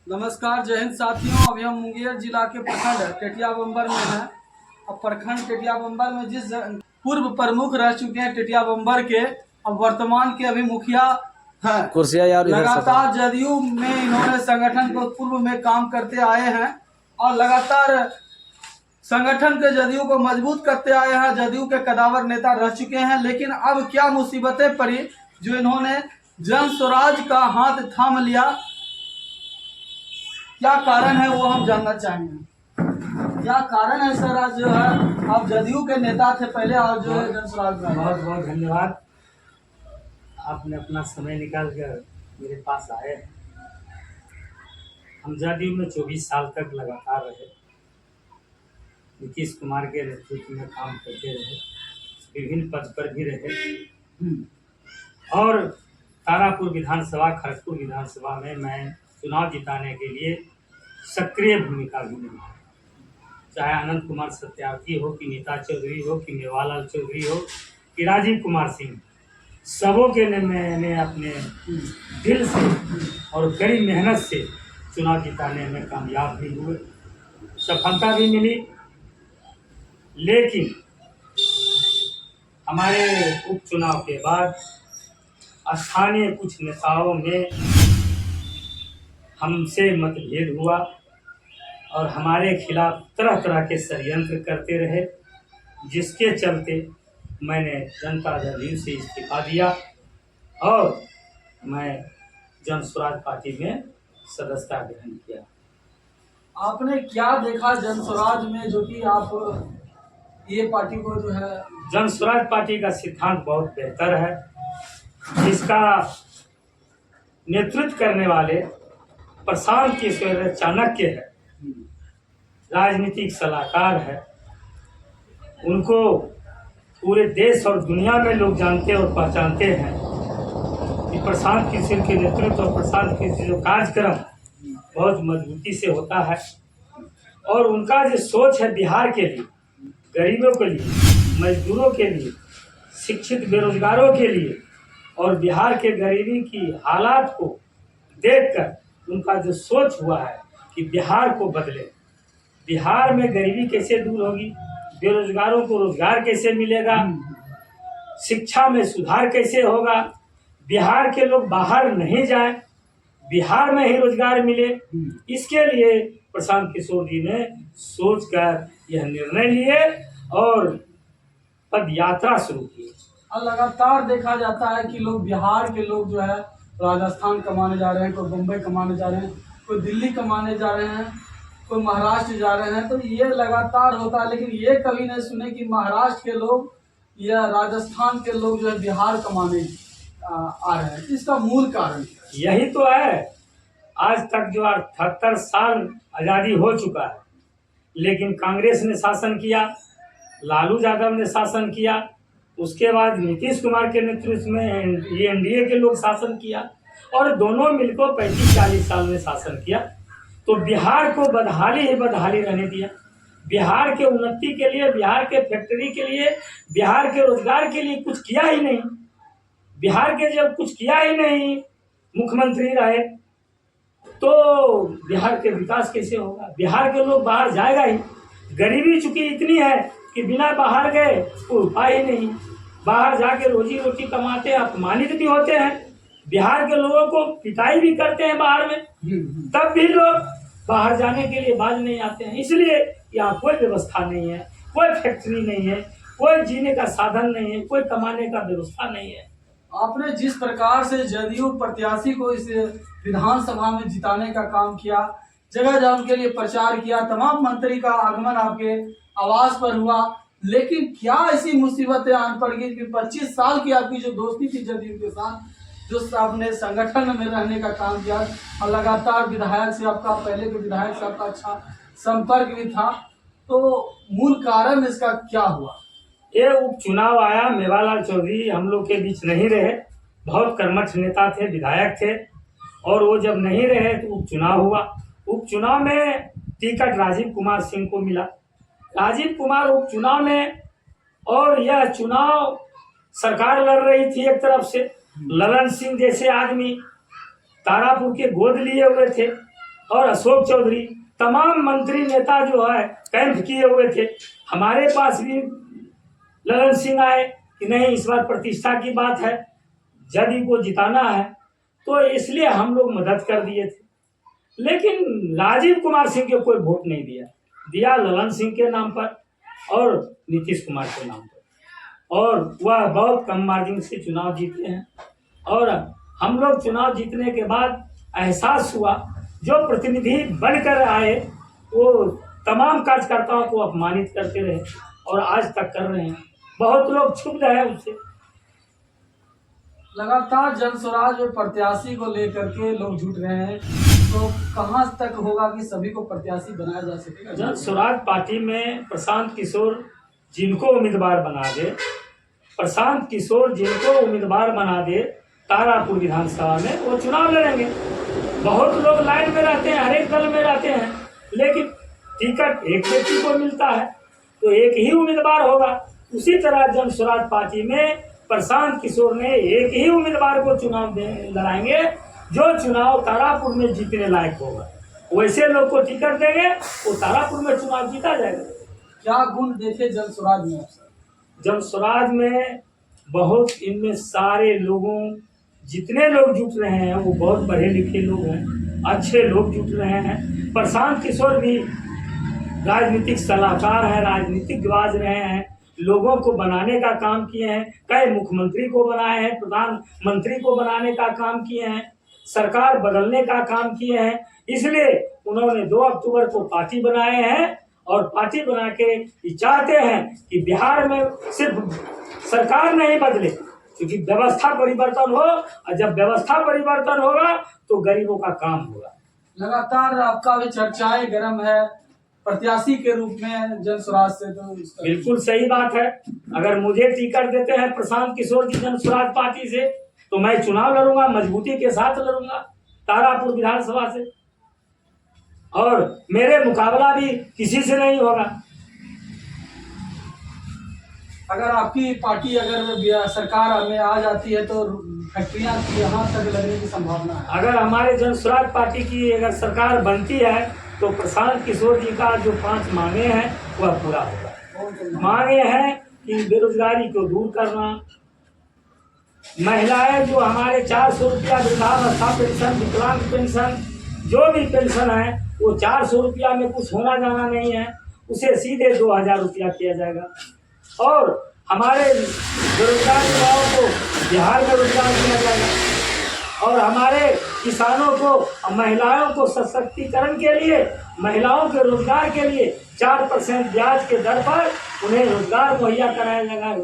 नमस्कार, जय हिंद साथियों। अभी हम मुंगेर जिला के प्रखंड टेटिया बम्बर में हैं। अब प्रखंड टेटिया बम्बर में जिस पूर्व प्रमुख रह चुके हैं टेटिया बम्बर के, अब वर्तमान के अभी मुखिया हैं। कुर्सियाँ यार लगातार जदयू में इन्होंने संगठन को पूर्व में काम करते आए हैं और लगातार संगठन के जदयू को मजबूत करते आए हैं। जदयू के कदावर नेता रह चुके हैं, लेकिन अब क्या मुसीबतें पड़ी जो इन्होंने जन स्वराज का हाथ थाम लिया, क्या कारण है वो हम जानना चाहेंगे। क्या कारण है सर, आज जो है आप जदयू के नेता थे पहले और जो है जनस्वराज में। बहुत बहुत धन्यवाद, आपने अपना समय निकाल कर मेरे पास आए। हम जदयू में 24 साल तक लगातार रहे, नीतीश कुमार के नेतृत्व में काम करते रहे, विभिन्न पद पर भी रहे और तारापुर विधानसभा, खड़गपुर विधानसभा में मैं चुनाव जिताने के लिए सक्रिय भूमिका भी निभाई। चाहे अनंत कुमार सत्यार्थी हो, कि नीता चौधरी हो, कि मेवालाल चौधरी हो, कि राजीव कुमार सिंह, सबों के लिए मैंने अपने दिल से और कड़ी मेहनत से चुनाव जिताने में कामयाब भी हुए, सफलता भी मिली। लेकिन हमारे उपचुनाव के बाद स्थानीय कुछ नेताओं में हमसे मतभेद हुआ और हमारे खिलाफ तरह तरह के षड्यंत्र करते रहे, जिसके चलते मैंने जनता दल से इस्तीफा दिया और मैं जन स्वराज पार्टी में सदस्यता ग्रहण किया। आपने क्या देखा जन स्वराज में जो कि आप ये पार्टी को जो है। जन स्वराज पार्टी का सिद्धांत बहुत बेहतर है, जिसका नेतृत्व करने वाले प्रशांत किशोर चाणक्य है, राजनीतिक सलाहकार है। उनको पूरे देश और दुनिया में लोग जानते और पहचानते हैं कि प्रशांत किशोर के नेतृत्व और प्रशांत किशोर जो कार्यक्रम बहुत मजबूती से होता है और उनका जो सोच है बिहार के लिए, गरीबों के लिए, मजदूरों के लिए, शिक्षित बेरोजगारों के लिए और बिहार के गरीबी की हालात को देखकर उनका जो सोच हुआ है कि बिहार को बदले, बिहार में गरीबी कैसे दूर होगी, बेरोजगारों को रोजगार कैसे मिलेगा, शिक्षा में सुधार कैसे होगा, बिहार के लोग बाहर नहीं जाए, बिहार में ही रोजगार मिले, इसके लिए प्रशांत किशोर जी ने सोचकर यह निर्णय लिए और पद यात्रा शुरू की। और लगातार देखा जाता है कि लोग बिहार के लोग जो है राजस्थान कमाने जा रहे हैं, कोई मुंबई कमाने जा रहे हैं, कोई दिल्ली कमाने जा रहे हैं, कोई महाराष्ट्र जा रहे हैं। तो ये लगातार होता है, लेकिन ये कभी नहीं सुने कि महाराष्ट्र के लोग या राजस्थान के लोग जो है बिहार कमाने आ रहे हैं। इसका मूल कारण यही तो है। आज तक जो 78 साल आज़ादी हो चुका है, लेकिन कांग्रेस ने शासन किया, लालू यादव ने शासन किया, उसके बाद नीतीश कुमार के नेतृत्व में ये एनडीए के लोग शासन किया और दोनों मिलकर 35-40 साल में शासन किया। तो बिहार को बदहाली ही बदहाली रहने दिया। बिहार के उन्नति के लिए, बिहार के फैक्ट्री के लिए, बिहार के रोजगार के लिए कुछ किया ही नहीं। बिहार के जब कुछ किया ही नहीं, मुख्यमंत्री रहे, तो बिहार के विकास कैसे होगा। बिहार के लोग बाहर जाएगा ही। गरीबी चूंकि इतनी है कि बिना बाहर गए कोई उपाय ही नहीं। बाहर जाके रोजी रोटी कमाते हैं, अपमानित भी होते हैं, बिहार के लोगों को पिटाई भी करते हैं बाहर में, तब भी लोग बाहर जाने के लिए बाज नहीं आते हैं। इसलिए यहाँ कोई व्यवस्था नहीं है, कोई फैक्ट्री नहीं है, कोई जीने का साधन नहीं है, कोई कमाने का व्यवस्था नहीं है। आपने जिस प्रकार से जदयू प्रत्याशी को इस विधानसभा में जिताने का काम किया, जगह जगह उनके लिए प्रचार किया, तमाम मंत्री का आगमन आपके आवास पर हुआ, लेकिन क्या ऐसी मुसीबतें आन पड़ गई कि 25 साल की आपकी जो दोस्ती थी जदयू के साथ, जो आपने संगठन में रहने का काम किया और लगातार विधायक से आपका, पहले के विधायक से आपका अच्छा संपर्क भी था, तो मूल कारण इसका क्या हुआ। ये उपचुनाव आया, मेवालाल चौधरी हम लोग के बीच नहीं रहे, बहुत कर्मठ नेता थे, विधायक थे, और वो जब नहीं रहे तो उपचुनाव हुआ। उपचुनाव में टिकट राजीव कुमार सिंह को मिला। राजीव कुमार उपचुनाव में, और यह चुनाव सरकार लड़ रही थी एक तरफ से, ललन सिंह जैसे आदमी तारापुर के गोद लिए हुए थे, और अशोक चौधरी, तमाम मंत्री नेता जो है कैंप किए हुए थे। हमारे पास भी ललन सिंह आए कि नहीं इस बार प्रतिष्ठा की बात है, जदयू को जिताना है, तो इसलिए हम लोग मदद कर दिए थे। लेकिन राजीव कुमार सिंह को कोई वोट नहीं दिया ललन सिंह के नाम पर और नीतीश कुमार के नाम पर, और वह बहुत कम मार्जिन से चुनाव जीते हैं। और हम लोग चुनाव जीतने के बाद एहसास हुआ जो प्रतिनिधि बनकर आए वो तमाम कार्यकर्ताओं को अपमानित करते रहे और आज तक कर रहे हैं। बहुत लोग क्षुब्ध है उससे। लगातार जन स्वराज और प्रत्याशी को लेकर के लोग जुट रहे हैं, तो कहां तक होगा कि सभी को प्रत्याशी बनाया जा सकेगा? जन स्वराज पार्टी में प्रशांत किशोर जिनको उम्मीदवार बना दे, प्रशांत किशोर जिनको उम्मीदवार बना दे तारापुर विधानसभा में वो चुनाव लड़ेंगे। बहुत लोग लाइन में रहते हैं, हर एक दल में रहते हैं, लेकिन टिकट एक व्यक्ति को मिलता है तो एक ही उम्मीदवार होगा। उसी तरह जन स्वराज पार्टी में प्रशांत किशोर ने एक ही उम्मीदवार को चुनाव लड़ाएंगे जो चुनाव तारापुर में जीतने लायक होगा। वैसे लोग को टिकट देंगे वो तारापुर में चुनाव जीता जाएगा। क्या गुण देखे जन स्वराज में? जन स्वराज में बहुत, इनमें सारे लोगों, जितने लोग जुट रहे हैं वो बहुत पढ़े लिखे लोग हैं, अच्छे लोग जुट रहे हैं। प्रशांत किशोर भी राजनीतिक सलाहकार हैं, राजनीतिकवाज रहे हैं, लोगों को बनाने का काम किए हैं, कई मुख्यमंत्री को बनाए हैं, प्रधानमंत्री को बनाने का काम किए हैं, सरकार बदलने का काम किए हैं। इसलिए उन्होंने 2 अक्टूबर को पार्टी बनाए हैं और पार्टी बना के चाहते हैं कि बिहार में सिर्फ सरकार नहीं बदले, क्योंकि व्यवस्था परिवर्तन हो, और जब व्यवस्था परिवर्तन होगा तो गरीबों का काम होगा। लगातार आपका भी चर्चाएं गर्म है प्रत्याशी के रूप में जन स्वराज से, तो बिल्कुल सही बात है। अगर मुझे टिकट देते हैं प्रशांत किशोर की जन स्वराज पार्टी से तो मैं चुनाव लड़ूंगा, मजबूती के साथ लड़ूंगा तारापुर विधानसभा से, और मेरे मुकाबला भी किसी से नहीं होगा। अगर आपकी पार्टी अगर सरकार में आ जाती है तो फैक्ट्रियां यहाँ तक लगने की संभावना है? अगर हमारे जन स्वराज पार्टी की अगर सरकार बनती है तो प्रशांत किशोर जी का जो 5 मांगे हैं वह पूरा होगा। मांगे हैं कि बेरोजगारी को दूर करना, महिलाएं जो हमारे 400 रुपया वृद्धावस्था पेंशन, विकलांग पेंशन, जो भी पेंशन है वो 400 रुपया में कुछ होना जाना नहीं है, उसे सीधे 2000 रुपया किया जाएगा। और हमारे बेरोजगार युवाओं को बिहार में रोजगार दिया जाएगा, और हमारे किसानों को, महिलाओं को सशक्तिकरण के लिए, महिलाओं के रोजगार के लिए 4% ब्याज के दर पर उन्हें रोजगार मुहैया कराया जाएगा,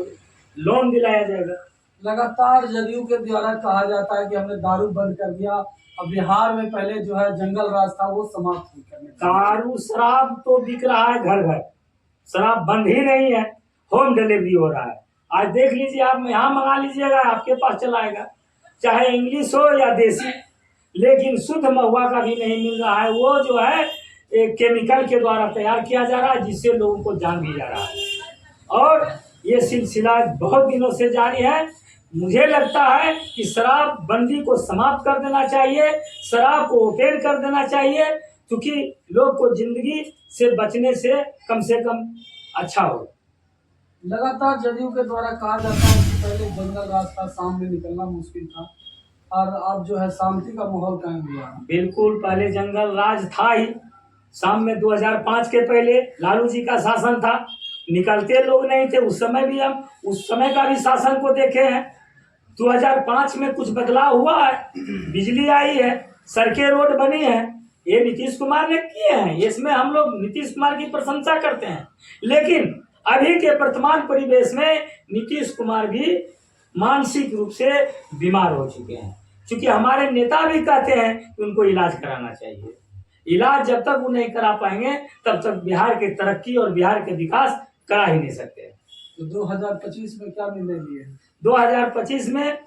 लोन दिलाया जाएगा। लगातार जदयू के द्वारा कहा जाता है कि हमने दारू बंद कर दिया, अब बिहार में पहले जो है जंगल राज था वो समाप्त करने। दारू शराब तो बिक रहा है घर घर, शराब बंद ही नहीं है, होम डिलीवरी हो रहा है। आज देख लीजिए, आप यहाँ मंगा लीजिएगा आपके पास चला आएगा, चाहे इंग्लिश हो या देसी, लेकिन शुद्ध महुआ का भी नहीं मिल रहा है। वो जो है एक केमिकल के द्वारा तैयार किया जा रहा है जिससे लोगों को जान भी जा रहा है, और ये सिलसिला बहुत दिनों से जारी है। मुझे लगता है कि शराब बंदी को समाप्त कर देना चाहिए, शराब को ओपन कर देना चाहिए, क्योंकि लोग को जिंदगी से बचने से कम अच्छा हो। लगातार जदयू के द्वारा कहा जाता है कि पहले जंगल राज था, शाम में निकलना मुश्किल था, और अब जो है शांति का माहौल कायम हुआ है। बिल्कुल, पहले जंगल राज था ही। शाम में 2005 के पहले लालू जी का शासन था, निकलते लोग नहीं थे। उस समय भी हम उस समय का भी शासन को देखे हैं। 2005 में कुछ बदलाव हुआ है, बिजली आई है, सड़कें रोड बनी है, ये नीतीश कुमार ने किए हैं। इसमें हम लोग नीतीश कुमार की प्रशंसा करते हैं। लेकिन अभी के वर्तमान परिवेश में नीतीश कुमार भी मानसिक रूप से बीमार हो चुके हैं, क्योंकि हमारे नेता भी कहते हैं कि उनको इलाज कराना चाहिए। इलाज जब तक वो नहीं करा पाएंगे तब तक बिहार की तरक्की और बिहार के विकास करा ही नहीं सकते। तो 2025 में क्या निर्णय लिए? 2025 में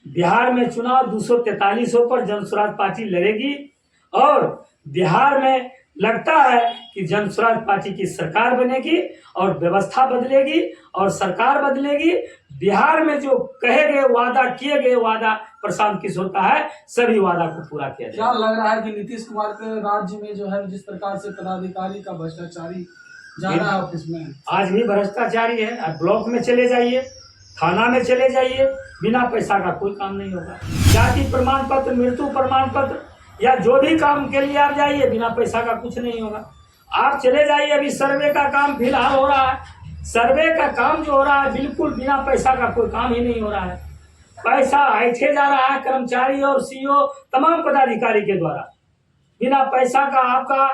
बिहार में चुनाव 243 पर जन स्वराज पार्टी लड़ेगी, और बिहार में लगता है कि जन स्वराज पार्टी की सरकार बनेगी और व्यवस्था बदलेगी और सरकार बदलेगी। बिहार में जो कहे गए वादा, किए गए वादा प्रशांत किशोर का है, सभी वादा को पूरा किया क्या जाएगा। लग रहा है कि नीतीश कुमार के राज्य में जो है जिस प्रकार से पदाधिकारी का भ्रष्टाचारी ज्यादा है ऑफिस में, आज भी भ्रष्टाचारी है। आप ब्लॉक में चले जाइए, थाना में चले जाइए, बिना पैसा का कोई काम नहीं होगा। जाति प्रमाण पत्र, मृत्यु प्रमाण पत्र या जो भी काम के लिए आप जाइए, बिना पैसा का कुछ नहीं होगा। आप चले जाइए, अभी सर्वे का काम फिलहाल हो रहा है, सर्वे का काम जो हो रहा है बिल्कुल बिना पैसा का कोई काम ही नहीं हो रहा है। पैसा ऐठे जा रहा है कर्मचारी और सीईओ तमाम पदाधिकारी के द्वारा। बिना पैसा का आपका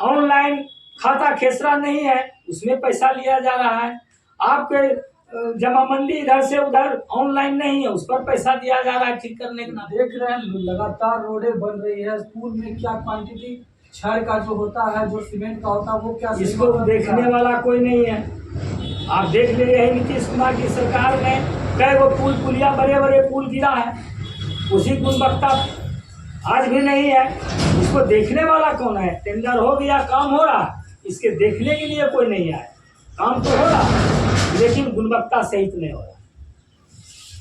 ऑनलाइन खाता खेसरा नहीं है, उसमें पैसा लिया जा रहा है। आपके जमाबंदी इधर से उधर ऑनलाइन नहीं है, उस पर पैसा दिया जा रहा है ठीक करने का। देख रहे हैं लगातार रोडें बन रही है। स्कूल में क्या क्वांटिटी छड़ का जो होता है, जो सीमेंट का होता है, वो क्या इसको देखने वाला कोई नहीं है। आप देख ले रहे हैं नीतीश कुमार की सरकार में कई वो पुल पुलिया बड़े बड़े पुल गिरा है, उसी गुणवत्ता आज भी नहीं है। इसको देखने वाला कौन है? टेंडर हो गया, काम हो रहा, इसके देखने के लिए कोई नहीं आया। काम तो हो रहा लेकिन गुणवत्ता सहित नहीं हो रहा।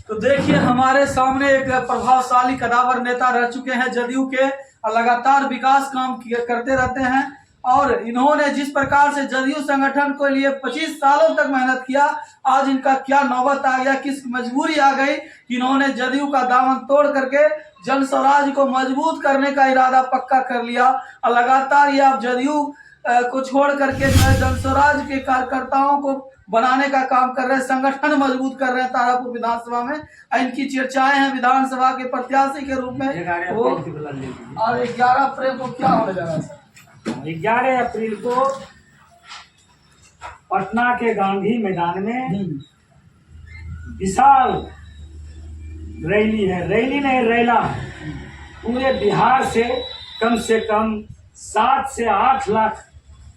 तो देखिए हमारे सामने एक प्रभावशाली कदावर नेता रह चुके हैं जदयू के, और लगातार विकास काम करते रहते हैं। और इन्होंने जिस प्रकार से जदयू संगठन के लिए 25 सालों तक मेहनत किया, आज इनका क्या नौबत आ गया, किस मजबूरी आ गई कि इन्होंने जदयू का दामन तोड़ करके जन स्वराज को मजबूत करने का इरादा पक्का कर लिया। और लगातार ये आप जदयू को छोड़ करके जो है जन स्वराज के कार्यकर्ताओं को बनाने का काम कर रहे हैं, संगठन मजबूत कर रहे हैं तारापुर विधानसभा में। इनकी चर्चाएं हैं विधानसभा के प्रत्याशी के रूप में। वो और 11 अप्रैल को क्या होने जा रहा है? 11 अप्रैल को पटना के गांधी मैदान में विशाल रैली है, रैली नहीं रैला है। पूरे बिहार से कम 7 से 8 लाख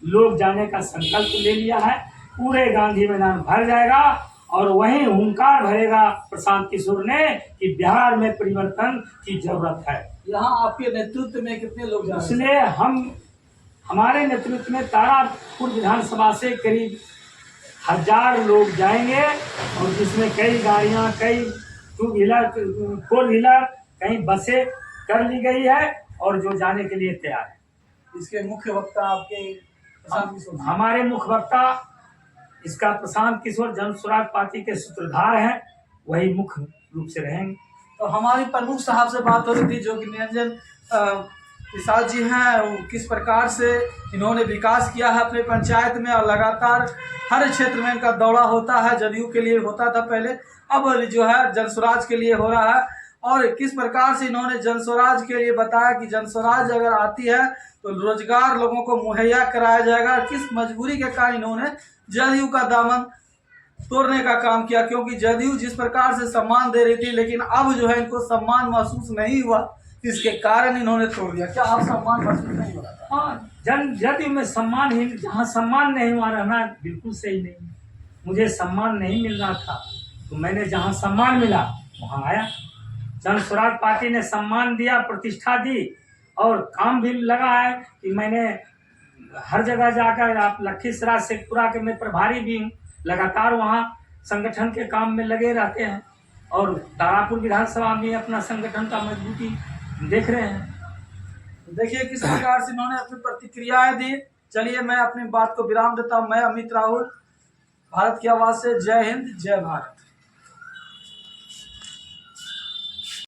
लोग जाने का संकल्प ले लिया है। पूरे गांधी मैदान भर जाएगा और वहीं हुंकार भरेगा प्रशांत किशोर ने कि बिहार में परिवर्तन की जरूरत है। यहाँ आपके नेतृत्व में कितने लोग जा रहे हैं? इसलिए हमारे नेतृत्व में तारापुर विधानसभा से करीब 1000 लोग जाएंगे और जिसमें कई गाड़ियां, कई 2 व्हीलर, 4 व्हीलर, कई बसें कर ली गई है और जो जाने के लिए तैयार है। इसके मुख्य वक्ता आपके प्रशांत किशोर, हमारे मुख्य वक्ता इसका प्रशांत किशोर जन स्वराज पार्टी के सूत्रधार हैं, वही मुख्य रूप से रहेंगे। तो हमारी प्रमुख साहब से बात हो रही थी जो कि निरंजन प्रसाद जी हैं, किस प्रकार से इन्होंने विकास किया है अपने पंचायत में और लगातार हर क्षेत्र में इनका दौरा होता है। जदयू के लिए होता था पहले, अब जो है जन स्वराज के लिए हो रहा है। और किस प्रकार से इन्होंने जन स्वराज के लिए बताया कि जन स्वराज अगर आती है तो रोजगार लोगों को मुहैया कराया जाएगा। किस मजबूरी के कारण इन्होंने जदयू का दामन तोड़ने का काम किया, क्योंकि जदयू जिस प्रकार से सम्मान दे रही थी लेकिन अब जो है इनको सम्मान महसूस नहीं हुआ, इसके कारण इन्होंने तोड़ दिया। क्या आप सम्मान महसूस नहीं हो रहा? हाँ, जदयू में सम्मान ही, जहाँ सम्मान नहीं हुआ रहना बिल्कुल सही नहीं। मुझे सम्मान नहीं मिल रहा था तो मैंने जहाँ सम्मान मिला वहाँ आया। जन स्वराज पार्टी ने सम्मान दिया, प्रतिष्ठा दी और काम भी लगा है कि मैंने हर जगह जाकर, आप लखीसराय शेखपुरा के मैं प्रभारी भी हूँ, लगातार वहाँ संगठन के काम में लगे रहते हैं और तारापुर विधानसभा में अपना संगठन का मजबूती देख रहे हैं। देखिए किस प्रकार से इन्होंने अपनी प्रतिक्रियाएं दी। चलिए मैं अपनी बात को विराम देता हूँ। मैं अमित राहुल, भारत की आवाज से। जय हिंद, जय भारत।